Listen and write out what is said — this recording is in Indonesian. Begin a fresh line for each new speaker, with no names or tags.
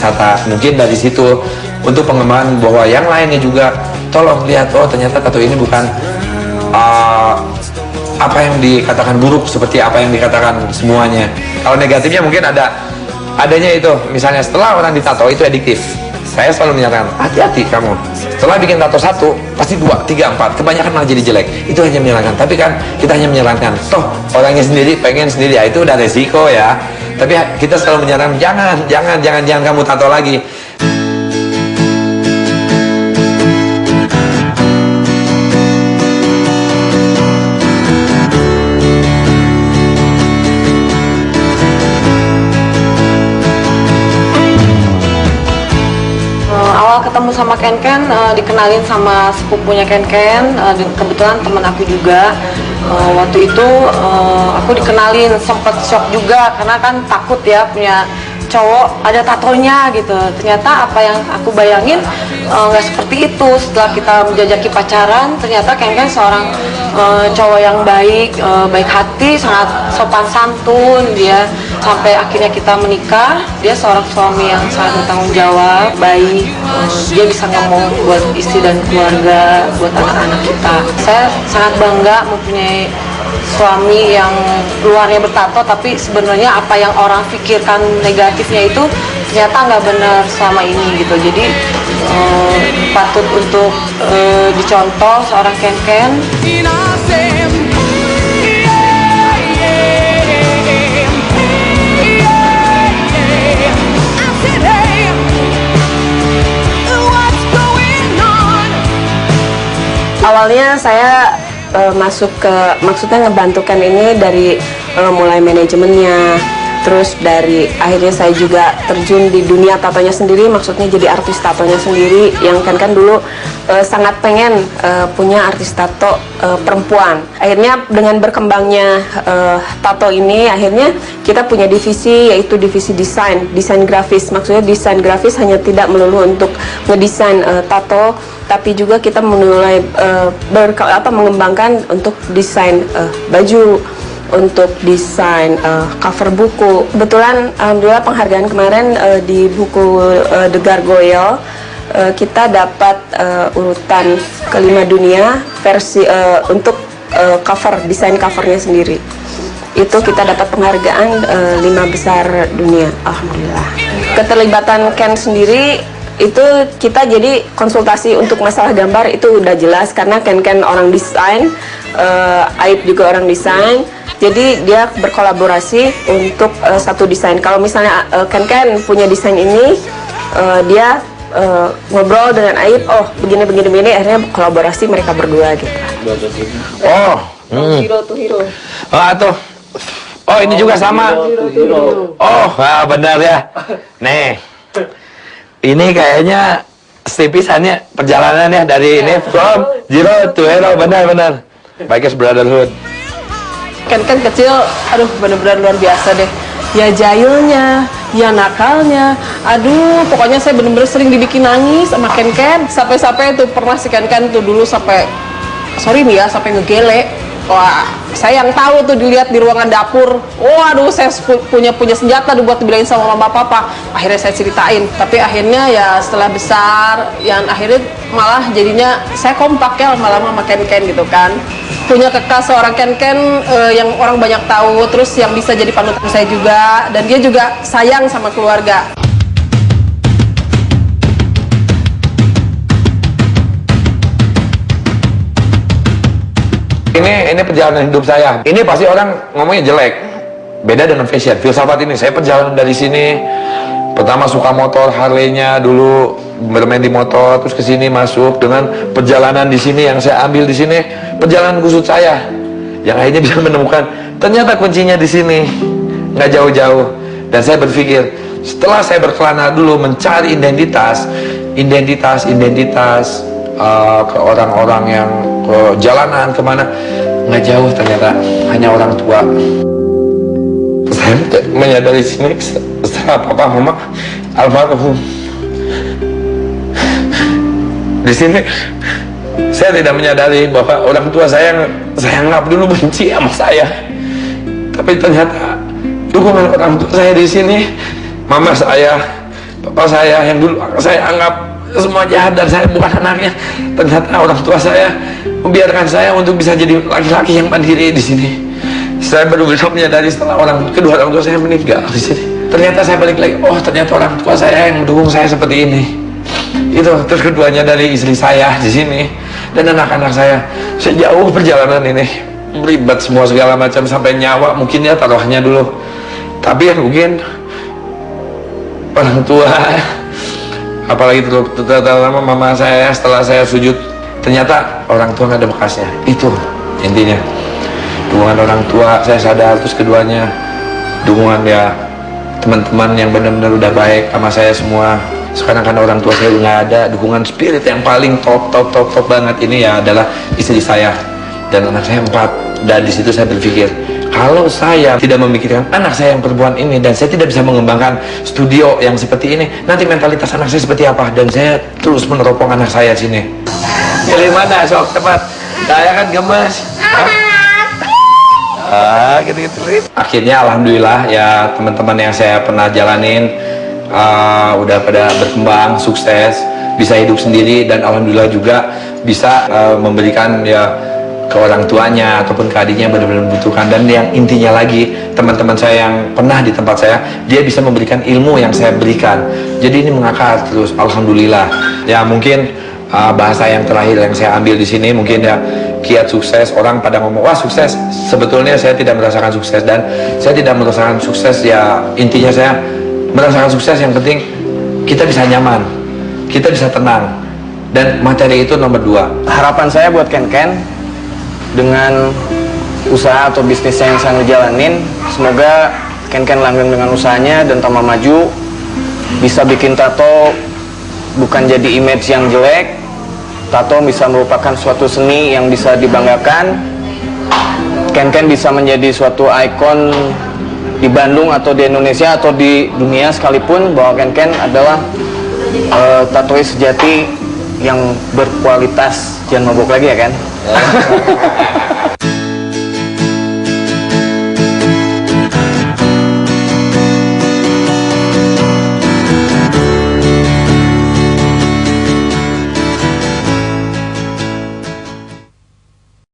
wisata. Mungkin dari situ untuk pengembangan bahwa yang lainnya juga tolong lihat, oh ternyata tato ini bukan apa yang dikatakan buruk seperti apa yang dikatakan semuanya. Kalau negatifnya mungkin adanya itu, misalnya setelah orang ditato itu adiktif. Saya selalu menyarankan, hati-hati kamu. Setelah bikin tato 1, pasti 2, 3, 4, kebanyakan malah jadi jelek. Itu hanya menyarankan. Tapi kan kita hanya menyarankan, toh orangnya sendiri pengen sendiri, ya itu udah resiko ya. Tapi kita selalu menyarankan, jangan kamu tato lagi.
Ketemu sama Ken, dikenalin sama sepupunya Ken, kebetulan teman aku juga. Waktu itu aku dikenalin, sempet shock juga karena kan takut ya punya cowok ada tatonya gitu. Ternyata apa yang aku bayangin nggak seperti itu. Setelah kita menjajaki pacaran, ternyata Ken seorang cowok yang baik, baik hati, sangat sopan santun. Dia sampai akhirnya kita menikah. Dia seorang suami yang sangat bertanggung jawab, baik. Dia bisa ngomong buat istri dan keluarga, buat anak-anak kita. Saya sangat bangga mempunyai suami yang luarnya bertato, tapi sebenarnya apa yang orang pikirkan negatifnya itu ternyata nggak benar selama ini gitu. Jadi patut untuk dicontoh seorang Ken.
Awalnya saya maksudnya ngebantukan ini dari mulai manajemennya, terus dari akhirnya saya juga terjun di dunia tatonya sendiri, maksudnya jadi artis tatonya sendiri, yang kan dulu sangat pengen punya artis tato perempuan. Akhirnya dengan berkembangnya tato ini, akhirnya kita punya divisi, yaitu divisi desain grafis. Maksudnya desain grafis hanya tidak melulu untuk ngedesain tato, tapi juga kita mulai mengembangkan untuk desain baju, untuk desain cover buku. Kebetulan alhamdulillah penghargaan kemarin di buku The Gargoyle, kita dapat urutan ke-5 dunia versi untuk cover, desain covernya sendiri. Itu kita dapat penghargaan 5 besar dunia, alhamdulillah. Keterlibatan Ken sendiri itu kita jadi konsultasi untuk masalah gambar itu udah jelas, karena Ken orang desain, Aib juga orang desain, jadi dia berkolaborasi untuk satu desain. Kalau misalnya Ken punya desain ini, dia ngobrol dengan Aib, oh begini, akhirnya kolaborasi mereka berdua gitu.
Hero to hero.
Oh ini juga sama. Oh benar ya. Nih, ini kayaknya stipisannya perjalanannya dari ini from zero to hero, benar. Bikers Brotherhood.
Ken kecil, aduh bener-bener luar biasa deh. Ya jahilnya, ya nakalnya, aduh pokoknya saya bener-bener sering dibikin nangis sama Ken. Sampai-sampai tuh pernah si Ken tuh dulu sampai, sorry nih ya, sampai ngegele. Wah, saya yang tahu tuh dilihat di ruangan dapur. Waduh, saya punya senjata buat dibilangin sama mama papa. Akhirnya saya ceritain, tapi akhirnya ya setelah besar, yang akhirnya malah jadinya saya kompak ya lama-lama sama Ken gitu kan. Punya kekal seorang Ken yang orang banyak tahu, terus yang bisa jadi panutan saya juga, dan dia juga sayang sama keluarga.
Ini perjalanan hidup saya. Ini pasti orang ngomongnya jelek. Beda dengan fashion. Filsafat ini, saya perjalanan dari sini. Pertama suka motor, Harley-nya dulu, bermain di motor, terus ke sini masuk dengan perjalanan di sini yang saya ambil di sini, perjalanan kusut saya. Yang akhirnya bisa menemukan ternyata kuncinya di sini. Nggak jauh-jauh. Dan saya berpikir, setelah saya berkelana dulu mencari identitas ke orang-orang yang ke jalanan kemana, nggak jauh ternyata hanya orang tua. Saya menyadari sini setelah papa mama almarhum. Di sini saya tidak menyadari bahwa orang tua saya anggap dulu benci sama saya, tapi ternyata dukungan orang tua saya di sini, mama saya Bapak saya yang dulu saya anggap semua jahat dan saya bukan anaknya, ternyata orang tua saya membiarkan saya untuk bisa jadi laki-laki yang mandiri di sini. Saya baru bisa menyadari setelah kedua orang tua saya meninggal di sini. Ternyata saya balik lagi, oh ternyata orang tua saya yang mendukung saya seperti ini. Itu terus keduanya dari istri saya di sini dan anak-anak saya. Sejauh perjalanan ini ribet semua segala macam sampai nyawa mungkin ya taruhnya dulu. Tapi ya mungkin orang tua, apalagi terutama mama saya setelah saya sujud, ternyata orang tua nggak ada bekasnya. Itu intinya dukungan orang tua. Saya sadar, terus keduanya dukungan ya teman-teman yang benar-benar udah baik sama saya semua. Sekarang kan orang tua saya nggak ada, dukungan spirit yang paling top banget ini ya adalah istri saya dan anak saya 4. Dan di situ saya berpikir, kalau saya tidak memikirkan anak saya yang perempuan ini dan saya tidak bisa mengembangkan studio yang seperti ini, nanti mentalitas anak saya seperti apa? Dan saya terus meneropong anak saya sini. Pilih mana sok tepat? Saya kan gemes. Gitu. Akhirnya alhamdulillah ya teman-teman yang saya pernah jalanin udah pada berkembang, sukses, bisa hidup sendiri dan alhamdulillah juga bisa memberikan ya ke orang tuanya ataupun ke adiknya yang benar-benar membutuhkan. Dan yang intinya lagi, teman-teman saya yang pernah di tempat saya, dia bisa memberikan ilmu yang saya berikan. Jadi ini mengakar terus, alhamdulillah. Ya mungkin bahasa yang terakhir yang saya ambil di sini mungkin ya, kiat sukses. Orang pada ngomong wah sukses, sebetulnya saya tidak merasakan sukses dan saya tidak merasakan sukses. Ya intinya saya merasakan sukses yang penting kita bisa nyaman, kita bisa tenang, dan materi itu nomor 2.
Harapan saya buat Ken dengan usaha atau bisnis yang saya ngejalanin, semoga Ken langgeng dengan usahanya dan tambah maju, bisa bikin tato bukan jadi image yang jelek. Tato bisa merupakan suatu seni yang bisa dibanggakan. Ken bisa menjadi suatu ikon di Bandung atau di Indonesia atau di dunia sekalipun, bahwa Ken adalah tatois sejati yang berkualitas. Jangan mabuk lagi ya Ken.